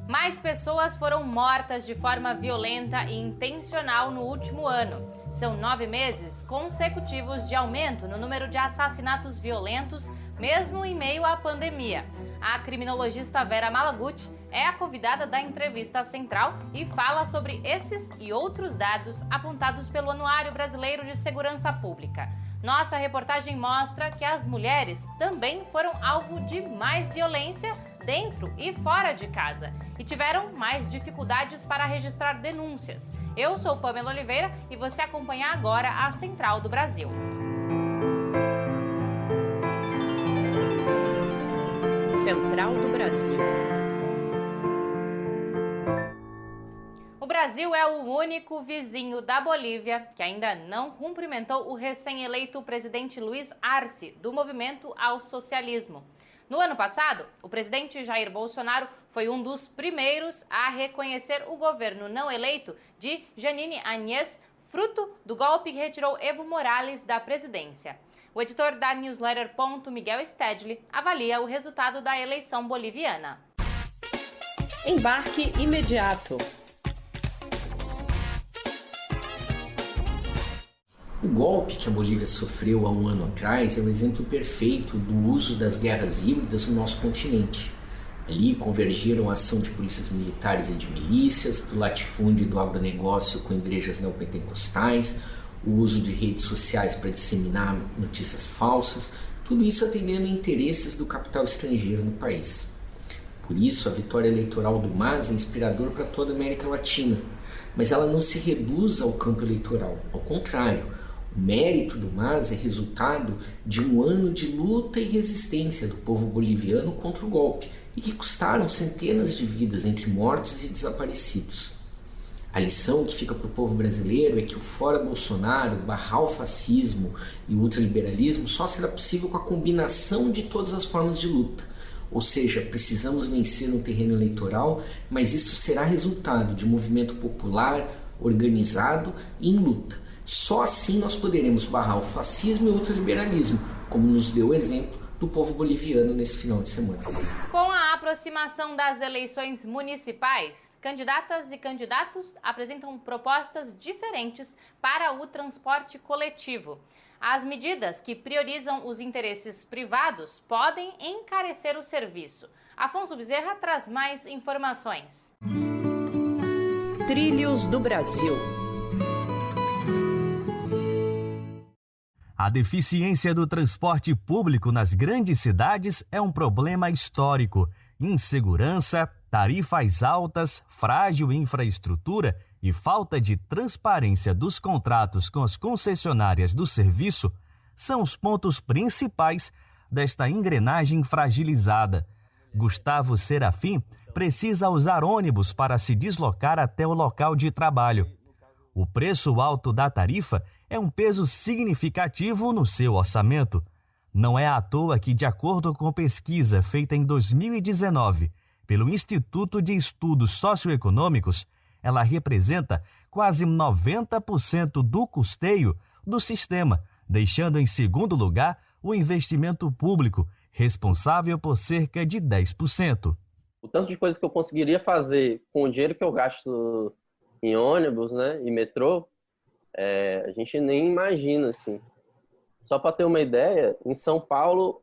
Mais pessoas foram mortas de forma violenta e intencional no último ano. São 9 meses consecutivos de aumento no número de assassinatos violentos, mesmo em meio à pandemia. A criminologista Vera Malaguti é a convidada da entrevista central e fala sobre esses e outros dados apontados pelo Anuário Brasileiro de Segurança Pública. Nossa reportagem mostra que as mulheres também foram alvo de mais violência dentro e fora de casa e tiveram mais dificuldades para registrar denúncias. Eu sou Pamela Oliveira e você acompanha agora a Central do Brasil. Central do Brasil. O Brasil é o único vizinho da Bolívia que ainda não cumprimentou o recém-eleito presidente Luiz Arce, do Movimento ao Socialismo. No ano passado, o presidente Jair Bolsonaro foi um dos primeiros a reconhecer o governo não eleito de Janine Áñez, fruto do golpe que retirou Evo Morales da presidência. O editor da newsletter Ponto, Miguel Stedley, avalia o resultado da eleição boliviana. Embarque imediato. O golpe que a Bolívia sofreu há um ano atrás é um exemplo perfeito do uso das guerras híbridas no nosso continente. Ali convergiram a ação de polícias militares e de milícias, do latifúndio e do agronegócio com igrejas neopentecostais, o uso de redes sociais para disseminar notícias falsas, tudo isso atendendo a interesses do capital estrangeiro no país. Por isso, a vitória eleitoral do MAS é inspirador para toda a América Latina, mas ela não se reduz ao campo eleitoral, ao contrário. O mérito do MAS é resultado de um ano de luta e resistência do povo boliviano contra o golpe e que custaram centenas de vidas entre mortos e desaparecidos. A lição que fica para o povo brasileiro é que o fora Bolsonaro, barrar o fascismo e o ultraliberalismo só será possível com a combinação de todas as formas de luta. Ou seja, precisamos vencer no terreno eleitoral, mas isso será resultado de um movimento popular, organizado e em luta. Só assim nós poderemos barrar o fascismo e o ultraliberalismo, como nos deu o exemplo do povo boliviano nesse final de semana. Com a aproximação das eleições municipais, candidatas e candidatos apresentam propostas diferentes para o transporte coletivo. As medidas que priorizam os interesses privados podem encarecer o serviço. Afonso Bezerra traz mais informações. Trilhos do Brasil. A deficiência do transporte público nas grandes cidades é um problema histórico. Insegurança, tarifas altas, frágil infraestrutura e falta de transparência dos contratos com as concessionárias do serviço são os pontos principais desta engrenagem fragilizada. Gustavo Serafim precisa usar ônibus para se deslocar até o local de trabalho. O preço alto da tarifa é um peso significativo no seu orçamento. Não é à toa que, de acordo com pesquisa feita em 2019 pelo Instituto de Estudos Socioeconômicos, ela representa quase 90% do custeio do sistema, deixando em segundo lugar o investimento público, responsável por cerca de 10%. O tanto de coisas que eu conseguiria fazer com o dinheiro que eu gasto em ônibus, né, e metrô, a gente nem imagina, assim. Só para ter uma ideia, em São Paulo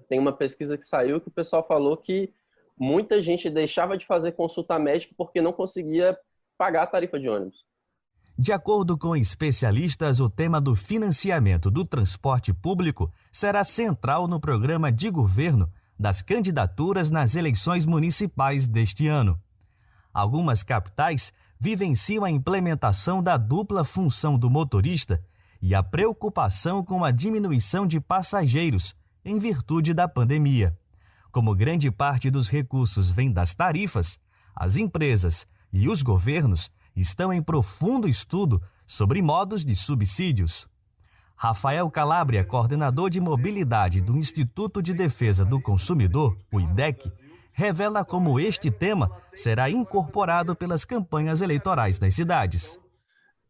tem uma pesquisa que saiu que o pessoal falou que muita gente deixava de fazer consulta médica porque não conseguia pagar a tarifa de ônibus. De acordo com especialistas, o tema do financiamento do transporte público será central no programa de governo das candidaturas nas eleições municipais deste ano. Algumas capitais vivenciam a implementação da dupla função do motorista e a preocupação com a diminuição de passageiros em virtude da pandemia. Como grande parte dos recursos vem das tarifas, as empresas e os governos estão em profundo estudo sobre modos de subsídios. Rafael Calabria, coordenador de mobilidade do Instituto de Defesa do Consumidor, o IDEC, revela como este tema será incorporado pelas campanhas eleitorais das cidades.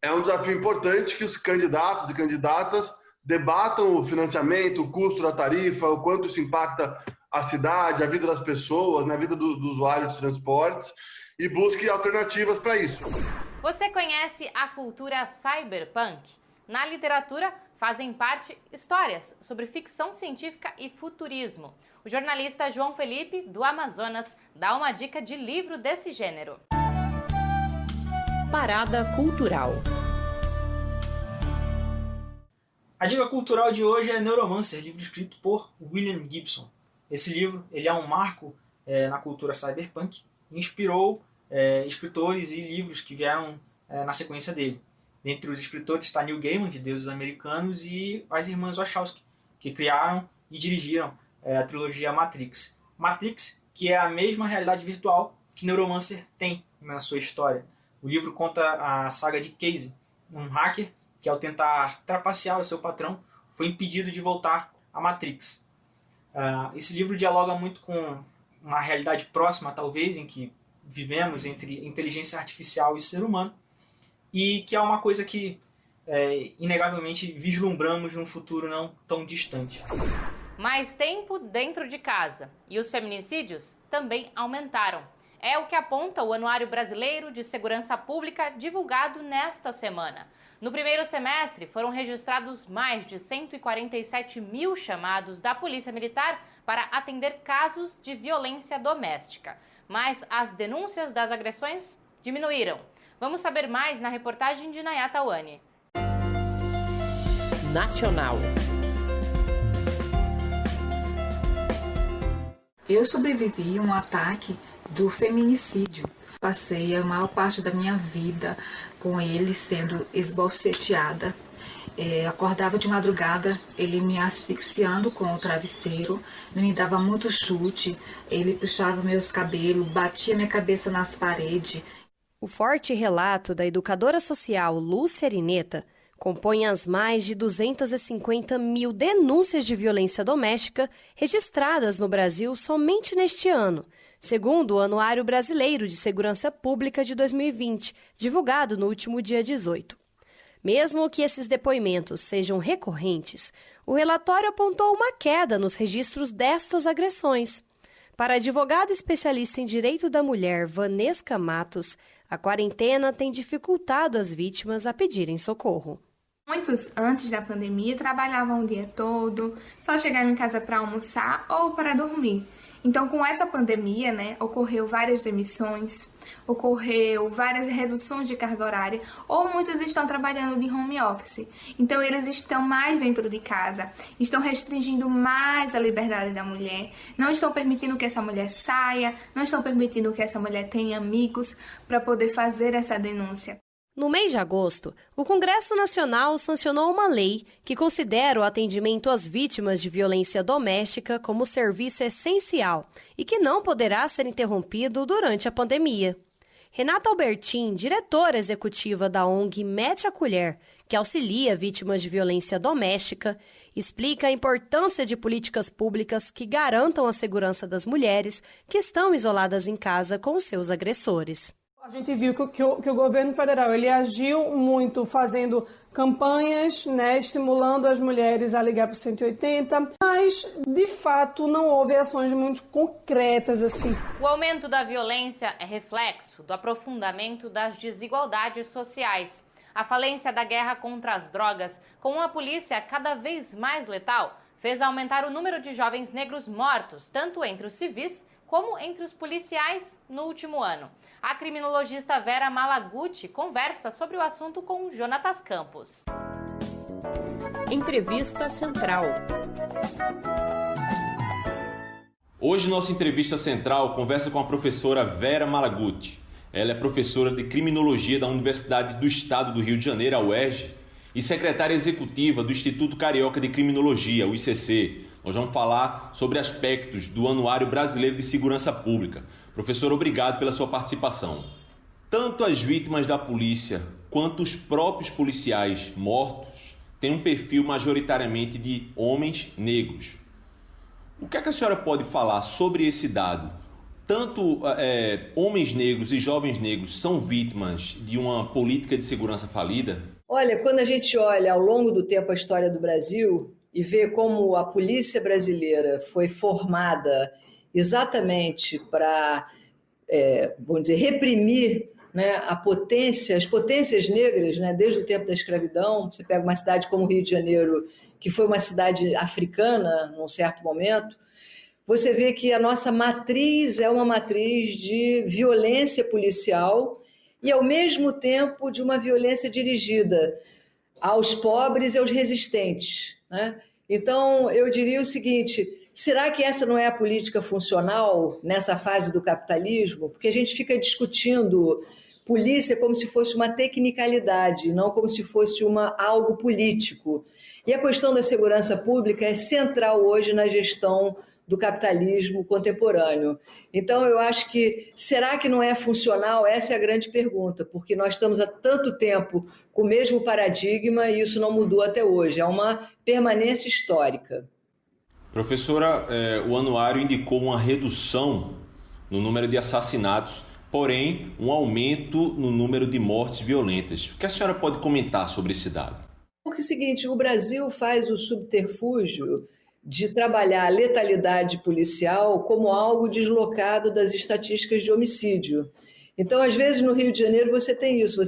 É um desafio importante que os candidatos e candidatas debatam o financiamento, o custo da tarifa, o quanto isso impacta a cidade, a vida das pessoas, na vida do usuário dos transportes e busque alternativas para isso. Você conhece a cultura cyberpunk? Na literatura, fazem parte histórias sobre ficção científica e futurismo. O jornalista João Felipe, do Amazonas, dá uma dica de livro desse gênero. Parada cultural. A dica cultural de hoje é Neuromancer, livro escrito por William Gibson. Esse livro ele é um marco na cultura cyberpunk e inspirou escritores e livros que vieram na sequência dele. Dentre os escritores está Neil Gaiman, de Deuses Americanos, e as irmãs Wachowski, que criaram e dirigiram a trilogia Matrix. Matrix, que é a mesma realidade virtual que Neuromancer tem na sua história. O livro conta a saga de Casey, um hacker que, ao tentar trapacear o seu patrão, foi impedido de voltar à Matrix. Esse livro dialoga muito com uma realidade próxima, talvez, em que vivemos entre inteligência artificial e ser humano, e que é uma coisa que, inegavelmente, vislumbramos num futuro não tão distante. Mais tempo dentro de casa e os feminicídios também aumentaram. É o que aponta o Anuário Brasileiro de Segurança Pública divulgado nesta semana. No primeiro semestre, foram registrados mais de 147 mil chamados da Polícia Militar para atender casos de violência doméstica. Mas as denúncias das agressões diminuíram. Vamos saber mais na reportagem de Nayata Wani. Nacional. Eu sobrevivi a um ataque do feminicídio. Passei a maior parte da minha vida com ele sendo esbofeteada. Acordava de madrugada, ele me asfixiando com o travesseiro, me dava muito chute, ele puxava meus cabelos, batia minha cabeça nas paredes. O forte relato da educadora social Lúcia Arineta compõe as mais de 250 mil denúncias de violência doméstica registradas no Brasil somente neste ano, segundo o Anuário Brasileiro de Segurança Pública de 2020, divulgado no último dia 18. Mesmo que esses depoimentos sejam recorrentes, o relatório apontou uma queda nos registros destas agressões. Para a advogada especialista em direito da mulher Vanesca Matos, a quarentena tem dificultado as vítimas a pedirem socorro. Muitos, antes da pandemia, trabalhavam o dia todo, só chegavam em casa para almoçar ou para dormir. Então, com essa pandemia, ocorreu várias demissões, ocorreu várias reduções de carga horária, ou muitos estão trabalhando de home office. Então, eles estão mais dentro de casa, estão restringindo mais a liberdade da mulher, não estão permitindo que essa mulher saia, não estão permitindo que essa mulher tenha amigos para poder fazer essa denúncia. No mês de agosto, o Congresso Nacional sancionou uma lei que considera o atendimento às vítimas de violência doméstica como serviço essencial e que não poderá ser interrompido durante a pandemia. Renata Albertin, diretora executiva da ONG Mete a Colher, que auxilia vítimas de violência doméstica, explica a importância de políticas públicas que garantam a segurança das mulheres que estão isoladas em casa com seus agressores. A gente viu que o governo federal ele agiu muito fazendo campanhas, estimulando as mulheres a ligar para o 180, mas, de fato, não houve ações muito concretas assim. O aumento da violência é reflexo do aprofundamento das desigualdades sociais. A falência da guerra contra as drogas, com uma polícia cada vez mais letal, fez aumentar o número de jovens negros mortos, tanto entre os civis como entre os policiais no último ano. A criminologista Vera Malaguti conversa sobre o assunto com Jonatas Campos. Entrevista Central. Hoje, nossa entrevista central conversa com a professora Vera Malaguti. Ela é professora de Criminologia da Universidade do Estado do Rio de Janeiro, a UERJ, e secretária executiva do Instituto Carioca de Criminologia, o ICC. Nós vamos falar sobre aspectos do Anuário Brasileiro de Segurança Pública. Professor, obrigado pela sua participação. Tanto as vítimas da polícia quanto os próprios policiais mortos têm um perfil majoritariamente de homens negros. O que é que a senhora pode falar sobre esse dado? Tanto homens negros e jovens negros são vítimas de uma política de segurança falida? Olha, quando a gente olha ao longo do tempo a história do Brasil, e ver como a polícia brasileira foi formada exatamente para, vamos dizer, reprimir, né, as potências negras, né, desde o tempo da escravidão. Você pega uma cidade como o Rio de Janeiro, que foi uma cidade africana num certo momento, você vê que a nossa matriz é uma matriz de violência policial e, ao mesmo tempo, de uma violência dirigida aos pobres e aos resistentes, né? Então, eu diria o seguinte: será que essa não é a política funcional nessa fase do capitalismo? Porque a gente fica discutindo polícia como se fosse uma tecnicalidade, não como se fosse algo político. E a questão da segurança pública é central hoje na gestão do capitalismo contemporâneo. Então, eu acho que, será que não é funcional? Essa é a grande pergunta, porque nós estamos há tanto tempo com o mesmo paradigma e isso não mudou até hoje. É uma permanência histórica. Professora, o anuário indicou uma redução no número de assassinatos, porém, um aumento no número de mortes violentas. O que a senhora pode comentar sobre esse dado? Porque é o seguinte, o Brasil faz o subterfúgio de trabalhar a letalidade policial como algo deslocado das estatísticas de homicídio. Então, às vezes, no Rio de Janeiro você tem isso.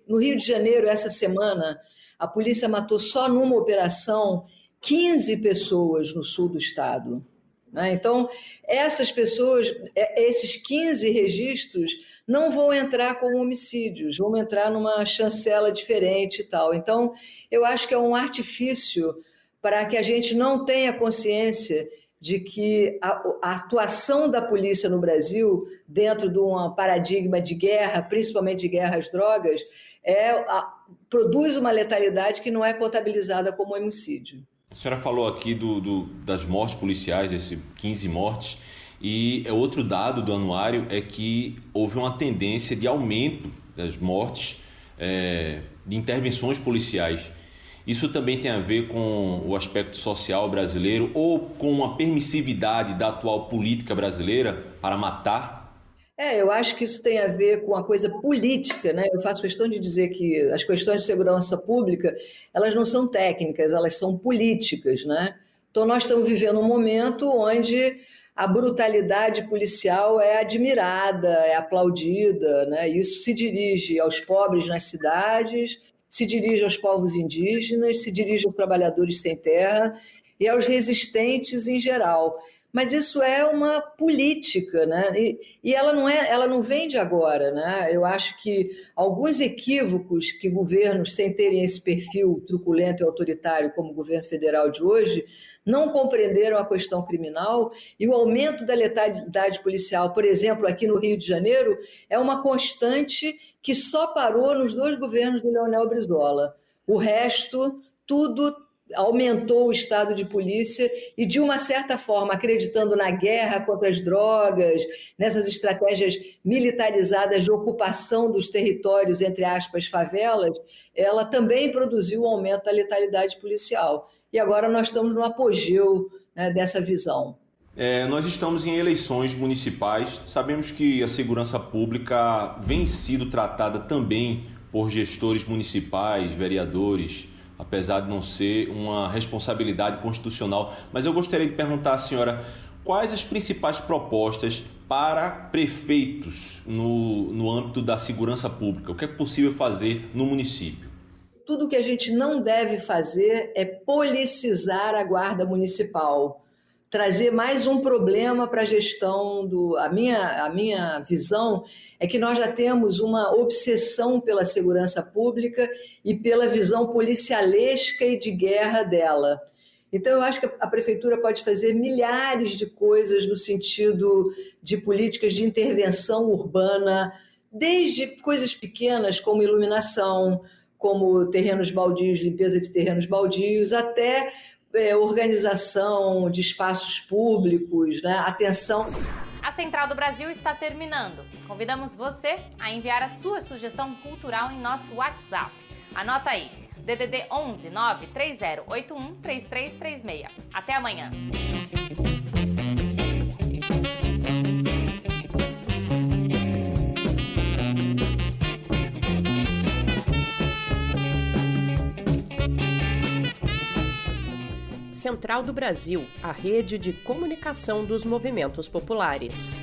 No Rio de Janeiro, essa semana, a polícia matou só numa operação 15 pessoas no sul do estado, né? Então, essas pessoas, esses 15 registros não vão entrar como homicídios, vão entrar numa chancela diferente e tal. Então, eu acho que é um artifício para que a gente não tenha consciência de que a atuação da polícia no Brasil, dentro de um paradigma de guerra, principalmente de guerra às drogas, produz uma letalidade que não é contabilizada como homicídio. A senhora falou aqui das mortes policiais, esses 15 mortes, e outro dado do anuário é que houve uma tendência de aumento das mortes de intervenções policiais. Isso também tem a ver com o aspecto social brasileiro ou com uma permissividade da atual política brasileira para matar? Eu acho que isso tem a ver com a coisa política, né? Eu faço questão de dizer que as questões de segurança pública, elas não são técnicas, elas são políticas, né? Então, nós estamos vivendo um momento onde a brutalidade policial é admirada, é aplaudida, né? Isso se dirige aos pobres nas cidades, se dirige aos povos indígenas, se dirige aos trabalhadores sem terra e aos resistentes em geral. Mas isso é uma política, né? E ela não vem de agora, né? Eu acho que alguns equívocos que governos, sem terem esse perfil truculento e autoritário como o governo federal de hoje, não compreenderam a questão criminal, e o aumento da letalidade policial, por exemplo, aqui no Rio de Janeiro, é uma constante que só parou nos 2 governos do Leonel Brizola. O resto, tudo aumentou o estado de polícia e, de uma certa forma, acreditando na guerra contra as drogas, nessas estratégias militarizadas de ocupação dos territórios, entre aspas, favelas, ela também produziu o aumento da letalidade policial. E agora nós estamos no apogeu, né, dessa visão. Nós estamos em eleições municipais, sabemos que a segurança pública vem sido tratada também por gestores municipais, vereadores, apesar de não ser uma responsabilidade constitucional. Mas eu gostaria de perguntar à senhora quais as principais propostas para prefeitos no âmbito da segurança pública. O que é possível fazer no município? Tudo que a gente não deve fazer é policizar a guarda municipal, trazer mais um problema para a gestão a minha visão é que nós já temos uma obsessão pela segurança pública e pela visão policialesca e de guerra dela. Então, eu acho que a prefeitura pode fazer milhares de coisas no sentido de políticas de intervenção urbana, desde coisas pequenas como iluminação, como terrenos baldios, limpeza de terrenos baldios, até organização de espaços públicos, né? Atenção. A Central do Brasil está terminando. Convidamos você a enviar a sua sugestão cultural em nosso WhatsApp. Anota aí, DDD 11 93081 3336. Até amanhã. Central do Brasil, a rede de comunicação dos movimentos populares.